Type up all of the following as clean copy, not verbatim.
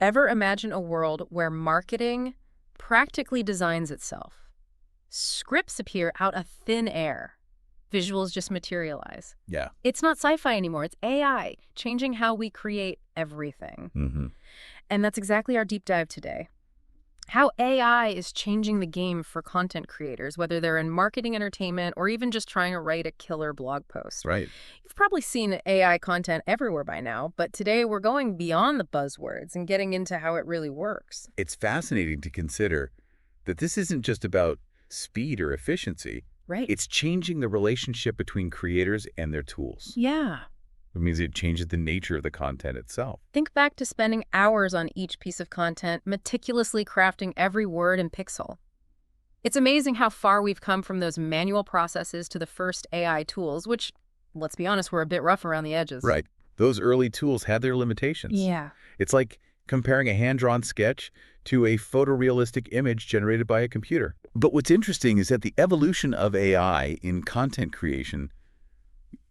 Ever imagine a world where marketing practically designs itself? Scripts appear out of thin air. Visuals just materialize. Yeah. It's not sci-fi anymore. It's AI, changing how we create everything. Mm-hmm. And that's exactly our deep dive today. How AI is changing the game for content creators, whether they're in marketing, entertainment, or even just trying to write a killer blog post. Right. You've probably seen AI content everywhere by now, but today we're going beyond the buzzwords and getting into how it really works. It's fascinating to consider that this isn't just about speed or efficiency. Right. It's changing the relationship between creators and their tools. Yeah. It means it changes the nature of the content itself. Think back to spending hours on each piece of content, meticulously crafting every word and pixel. It's amazing how far we've come from those manual processes to the first AI tools, which, let's be honest, were a bit rough around the edges. Right. Those early tools had their limitations. Yeah. It's like comparing a hand-drawn sketch to a photorealistic image generated by a computer. But what's interesting is that the evolution of AI in content creation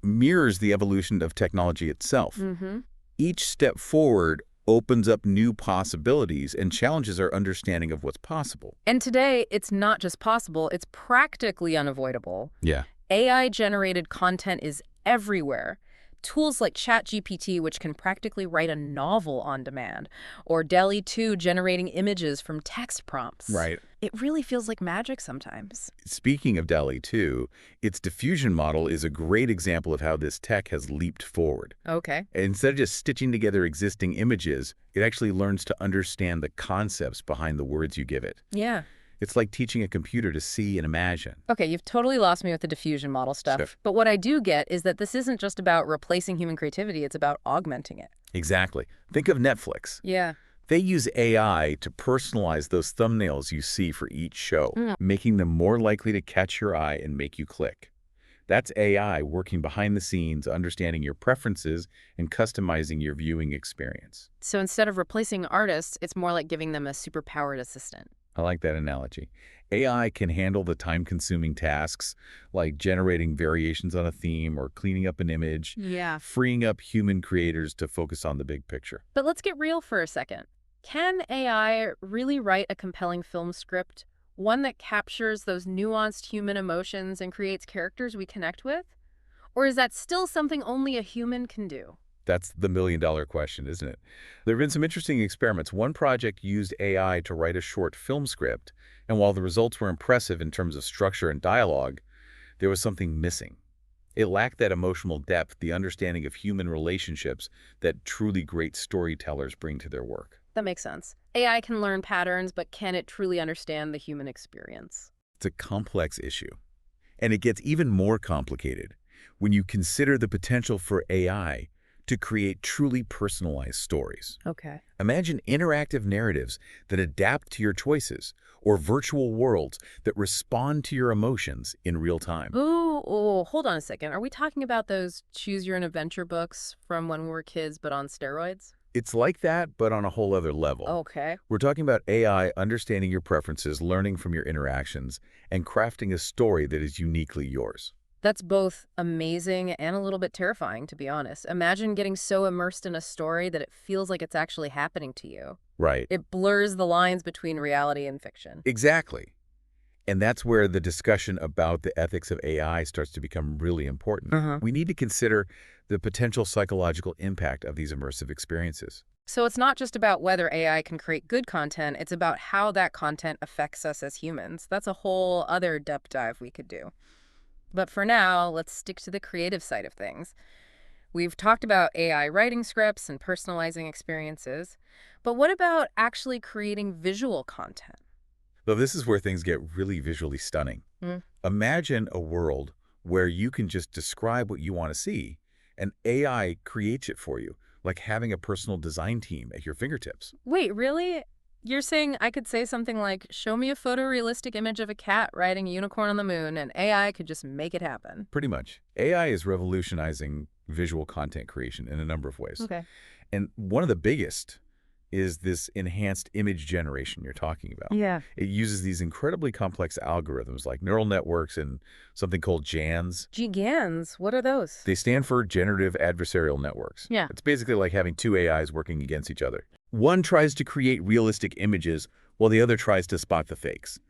mirrors the evolution of technology itself. Mm-hmm. Each step forward opens up new possibilities and challenges our understanding of what's possible. And today, it's not just possible, it's practically unavoidable. Yeah. AI-generated content is everywhere. Tools like ChatGPT, which can practically write a novel on demand, or DALL-E 2 generating images from text prompts. Right. It really feels like magic sometimes. Speaking of DALL-E 2, its diffusion model is a great example of how this tech has leaped forward. Okay. Instead of just stitching together existing images, it actually learns to understand the concepts behind the words you give it. Yeah. It's like teaching a computer to see and imagine. Okay, you've totally lost me with the diffusion model stuff. Sure. But what I do get is that this isn't just about replacing human creativity, it's about augmenting it. Exactly. Think of Netflix. Yeah. They use AI to personalize those thumbnails you see for each show, Mm. making them more likely to catch your eye and make you click. That's AI working behind the scenes, understanding your preferences and customizing your viewing experience. So instead of replacing artists, it's more like giving them a superpowered assistant. I like that analogy. AI can handle the time-consuming tasks like generating variations on a theme or cleaning up an image, Yeah. freeing up human creators to focus on the big picture. But let's get real for a second. Can AI really write a compelling film script, one that captures those nuanced human emotions and creates characters we connect with? Or is that still something only a human can do? That's the million-dollar question, isn't it? There have been some interesting experiments. One project used AI to write a short film script, and while the results were impressive in terms of structure and dialogue, there was something missing. It lacked that emotional depth, the understanding of human relationships that truly great storytellers bring to their work. That makes sense. AI can learn patterns, but can it truly understand the human experience? It's a complex issue, and it gets even more complicated when you consider the potential for AI to create truly personalized stories. Okay. Imagine interactive narratives that adapt to your choices, or virtual worlds that respond to your emotions in real time. Ooh, hold on a second. Are we talking about those Choose Your Own Adventure books from when we were kids, but on steroids? It's like that, but on a whole other level. Okay. We're talking about AI understanding your preferences, learning from your interactions, and crafting a story that is uniquely yours. That's both amazing and a little bit terrifying, to be honest. Imagine getting so immersed in a story that it feels like it's actually happening to you. Right. It blurs the lines between reality and fiction. Exactly. And that's where the discussion about the ethics of AI starts to become really important. We need to consider the potential psychological impact of these immersive experiences. So it's not just about whether AI can create good content, it's about how that content affects us as humans. That's a whole other depth dive we could do. But for now, let's stick to the creative side of things. We've talked about AI writing scripts and personalizing experiences, but what about actually creating visual content? Though this is where things get really visually stunning. Imagine a world where you can just describe what you want to see, and AI creates it for you, like having a personal design team at your fingertips. Wait, really? You're saying I could say something like, show me a photorealistic image of a cat riding a unicorn on the moon, and AI could just make it happen? Pretty much. AI is revolutionizing visual content creation in a number of ways. Okay. And one of the biggest is this enhanced image generation you're talking about. Yeah. It uses these incredibly complex algorithms like neural networks and something called GANs. GANs, what are those? They stand for generative adversarial networks. Yeah. It's basically like having two AIs working against each other. One tries to create realistic images while the other tries to spot the fakes.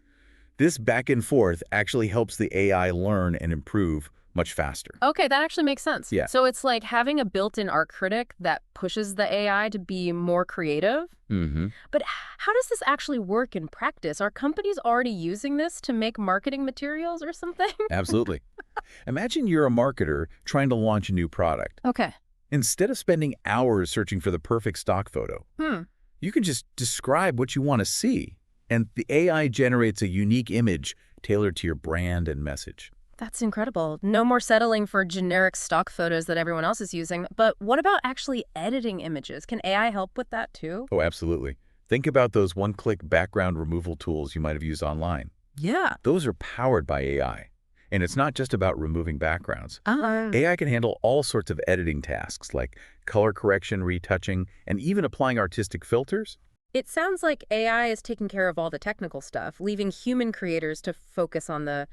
This back and forth actually helps the AI learn and improve much faster. Okay, that actually makes sense. Yeah. So it's like having a built-in art critic that pushes the AI to be more creative. hmm But how does this actually work in practice? Are companies already using this to make marketing materials or something? Absolutely. Imagine you're a marketer trying to launch a new product. Okay. Instead of spending hours searching for the perfect stock photo, Hmm. you can just describe what you want to see, and the AI generates a unique image tailored to your brand and message. That's incredible. No more settling for generic stock photos that everyone else is using. But what about actually editing images? Can AI help with that too? Oh, absolutely. Think about those one-click background removal tools you might have used online. Yeah. Those are powered by AI. And it's not just about removing backgrounds. Uh, AI can handle all sorts of editing tasks like color correction, retouching, and even applying artistic filters. it sounds like AI is taking care of all the technical stuff, leaving human creators to focus on the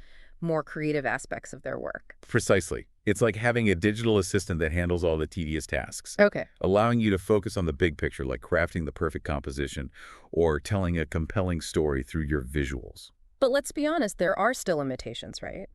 more creative aspects of their work. Precisely. It's like having a digital assistant that handles all the tedious tasks, Okay. allowing you to focus on the big picture like crafting the perfect composition or telling a compelling story through your visuals. But let's be honest, there are still limitations, right?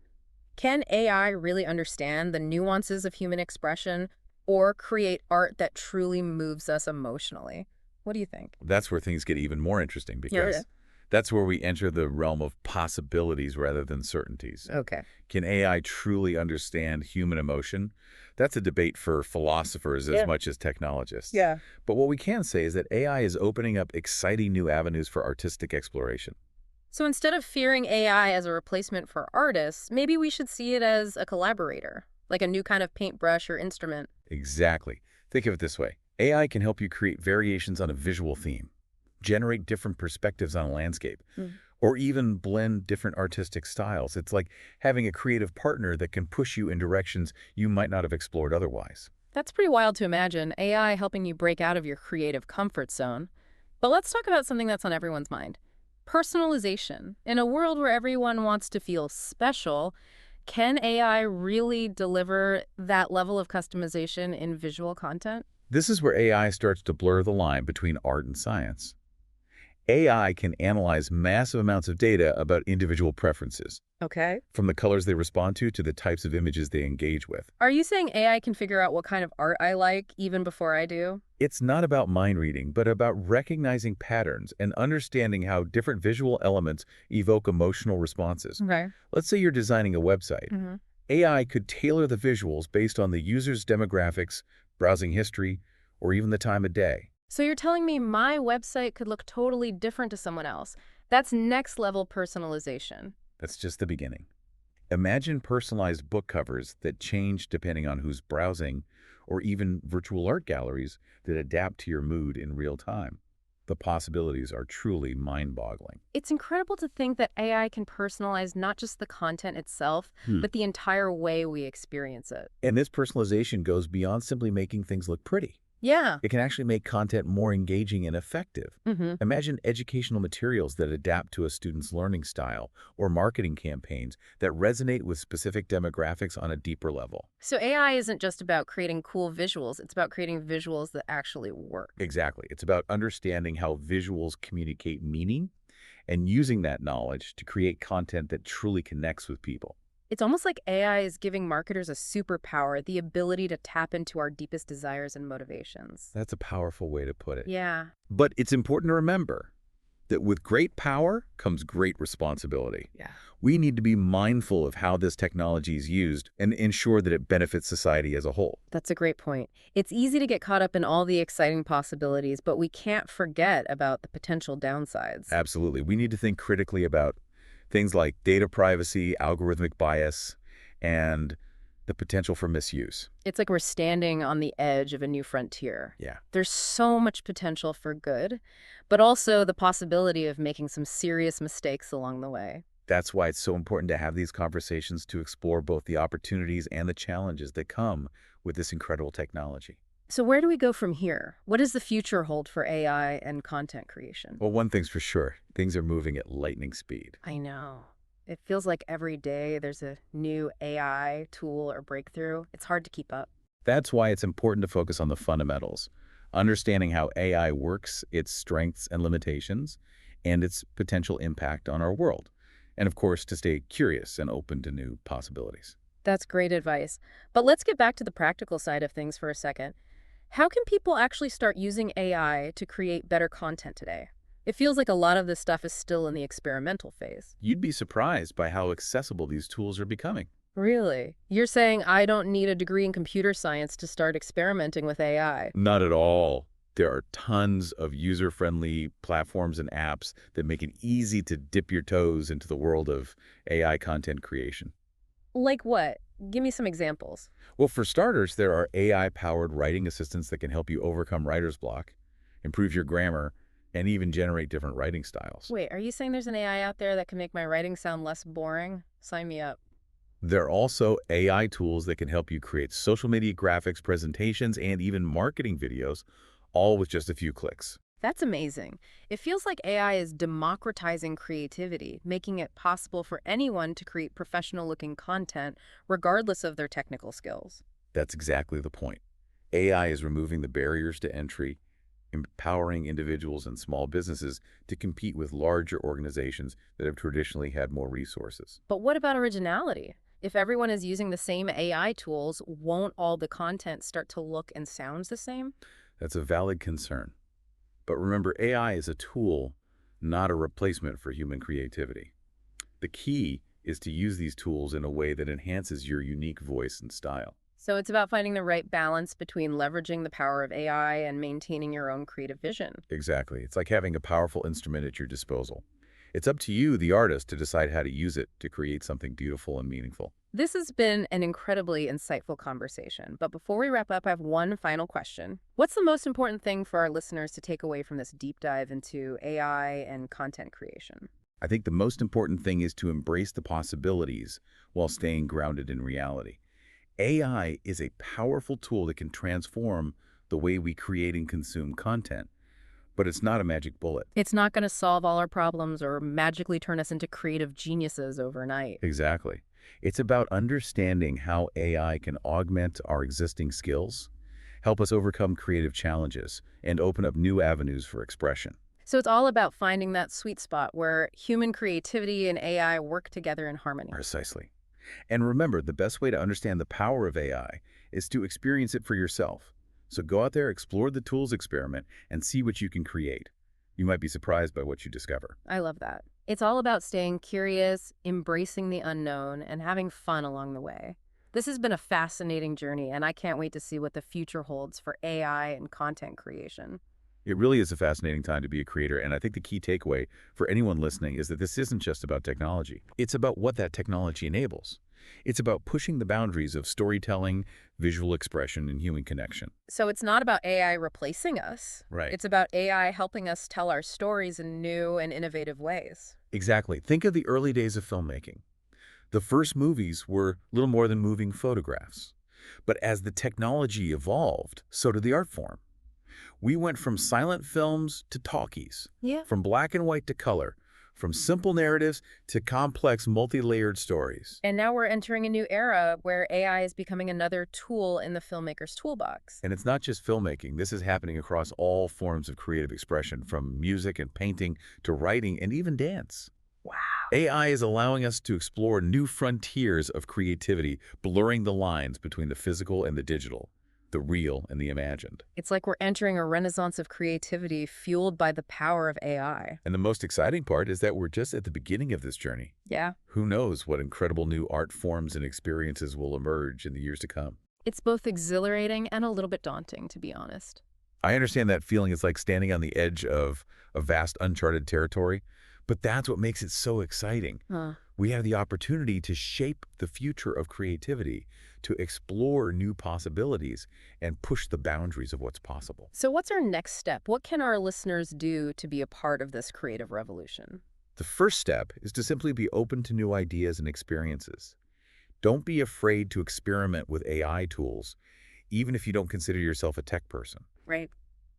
Can AI really understand the nuances of human expression or create art that truly moves us emotionally? What do you think? That's where things get even more interesting Yeah. because that's where we enter the realm of possibilities rather than certainties. Okay. Can AI truly understand human emotion? That's a debate for philosophers as Yeah. much as technologists. Yeah. But what we can say is that AI is opening up exciting new avenues for artistic exploration. So instead of fearing AI as a replacement for artists, maybe we should see it as a collaborator, like a new kind of paintbrush or instrument. Exactly. Think of it this way. AI can help you create variations on a visual theme, generate different perspectives on a landscape, Mm. or even blend different artistic styles. It's like having a creative partner that can push you in directions you might not have explored otherwise. That's pretty wild to imagine, AI helping you break out of your creative comfort zone. But let's talk about something that's on everyone's mind. Personalization. In a world where everyone wants to feel special, can AI really deliver that level of customization in visual content? This is where AI starts to blur the line between art and science. AI can analyze massive amounts of data about individual preferences, Okay. from the colors they respond to the types of images they engage with. Are you saying AI can figure out what kind of art I like even before I do? It's not about mind reading, but about recognizing patterns and understanding how different visual elements evoke emotional responses. Okay. Let's say you're designing a website. hmm AI could tailor the visuals based on the user's demographics, browsing history, or even the time of day. So you're telling me my website could look totally different to someone else. That's next level personalization. That's just the beginning. Imagine personalized book covers that change depending on who's browsing, or even virtual art galleries that adapt to your mood in real time. The possibilities are truly mind-boggling. It's incredible to think that AI can personalize not just the content itself, but the entire way we experience it. And this personalization goes beyond simply making things look pretty. Yeah. It can actually make content more engaging and effective. hmm Imagine educational materials that adapt to a student's learning style, or marketing campaigns that resonate with specific demographics on a deeper level. So AI isn't just about creating cool visuals, it's about creating visuals that actually work. Exactly. It's about understanding how visuals communicate meaning and using that knowledge to create content that truly connects with people. It's almost like AI is giving marketers a superpower, the ability to tap into our deepest desires and motivations. That's a powerful way to put it. Yeah. But it's important to remember that with great power comes great responsibility. Yeah. We need to be mindful of how this technology is used and ensure that it benefits society as a whole. That's a great point. It's easy to get caught up in all the exciting possibilities, but we can't forget about the potential downsides. Absolutely. We need to think critically about things like data privacy, algorithmic bias, and the potential for misuse. It's like we're standing on the edge of a new frontier. Yeah. There's so much potential for good, but also the possibility of making some serious mistakes along the way. That's why it's so important to have these conversations to explore both the opportunities and the challenges that come with this incredible technology. So where do we go from here? What does the future hold for AI and content creation? Well, one thing's for sure, things are moving at lightning speed. I know. It feels like every day there's a new AI tool or breakthrough. It's hard to keep up. That's why it's important to focus on the fundamentals. understanding how AI works, its strengths and limitations, and its potential impact on our world. And of course, to stay curious and open to new possibilities. That's great advice. But let's get back to the practical side of things for a second. How can people actually start using AI to create better content today? It feels like a lot of this stuff is still in the experimental phase. You'd be surprised by how accessible these tools are becoming. Really? You're saying I don't need a degree in computer science to start experimenting with AI? Not at all. There are tons of user-friendly platforms and apps that make it easy to dip your toes into the world of AI content creation. Like what? Give me some examples. Well, for starters, there are AI-powered writing assistants that can help you overcome writer's block, improve your grammar, and even generate different writing styles. Wait, are you saying there's an AI out there that can make my writing sound less boring? Sign me up. There are also AI tools that can help you create social media graphics, presentations, and even marketing videos, all with just a few clicks. That's amazing. It feels like AI is democratizing creativity, making it possible for anyone to create professional-looking content regardless of their technical skills. That's exactly the point. AI is removing the barriers to entry, empowering individuals and small businesses to compete with larger organizations that have traditionally had more resources. But what about originality? If everyone is using the same AI tools, won't all the content start to look and sound the same? That's a valid concern. But remember, AI is a tool, not a replacement for human creativity. The key is to use these tools in a way that enhances your unique voice and style. So it's about finding the right balance between leveraging the power of AI and maintaining your own creative vision. Exactly. It's like having a powerful instrument at your disposal. It's up to you, the artist, to decide how to use it to create something beautiful and meaningful. This has been an incredibly insightful conversation, but before we wrap up, I have one final question. What's the most important thing for our listeners to take away from this deep dive into AI and content creation? I think the most important thing is to embrace the possibilities while staying grounded in reality. AI is a powerful tool that can transform the way we create and consume content, but it's not a magic bullet. It's not going to solve all our problems or magically turn us into creative geniuses overnight. Exactly. It's about understanding how AI can augment our existing skills, help us overcome creative challenges, and open up new avenues for expression. So it's all about finding that sweet spot where human creativity and AI work together in harmony. Precisely. And remember, the best way to understand the power of AI is to experience it for yourself. So go out there, explore the tools experiment, and see what you can create. You might be surprised by what you discover. I love that. It's all about staying curious, embracing the unknown, and having fun along the way. This has been a fascinating journey, and I can't wait to see what the future holds for AI and content creation. It really is a fascinating time to be a creator, and I think the key takeaway for anyone listening is that this isn't just about technology. It's about what that technology enables. It's about pushing the boundaries of storytelling, visual expression, and human connection. So it's not about AI replacing us. Right. It's about AI helping us tell our stories in new and innovative ways. Exactly. Think of the early days of filmmaking. The first movies were little more than moving photographs. But as the technology evolved, so did the art form. We went from silent films to talkies, Yeah. from black and white to color, from simple narratives to complex, multi-layered stories. And now we're entering a new era where AI is becoming another tool in the filmmaker's toolbox. And it's not just filmmaking. This is happening across all forms of creative expression, from music and painting to writing and even dance. Wow. AI is allowing us to explore new frontiers of creativity, blurring the lines between the physical and the digital, the real and the imagined. It's like we're entering a renaissance of creativity fueled by the power of AI. And the most exciting part is that we're just at the beginning of this journey. Yeah. Who knows what incredible new art forms and experiences will emerge in the years to come. It's both exhilarating and a little bit daunting, to be honest. I understand that feeling. It's like standing on the edge of a vast uncharted territory, but that's what makes it so exciting. Huh. We have the opportunity to shape the future of creativity, to explore new possibilities, and push the boundaries of what's possible. So what's our next step? What can our listeners do to be a part of this creative revolution? The first step is to simply be open to new ideas and experiences. Don't be afraid to experiment with AI tools, even if you don't consider yourself a tech person. Right.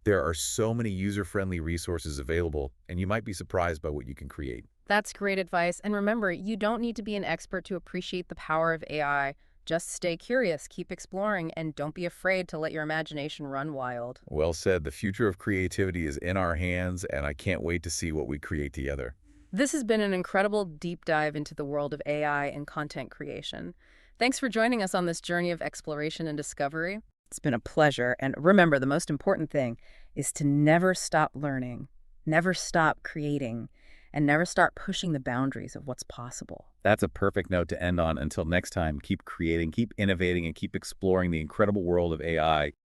There are so many user-friendly resources available, and you might be surprised by what you can create. That's great advice. And remember, you don't need to be an expert to appreciate the power of AI. Just stay curious, keep exploring, and don't be afraid to let your imagination run wild. Well said. The future of creativity is in our hands, and I can't wait to see what we create together. This has been an incredible deep dive into the world of AI and content creation. Thanks for joining us on this journey of exploration and discovery. It's been a pleasure. And remember, the most important thing is to never stop learning, never stop creating, and never start pushing the boundaries of what's possible. That's a perfect note to end on. Until next time, keep creating, keep innovating, and keep exploring the incredible world of AI.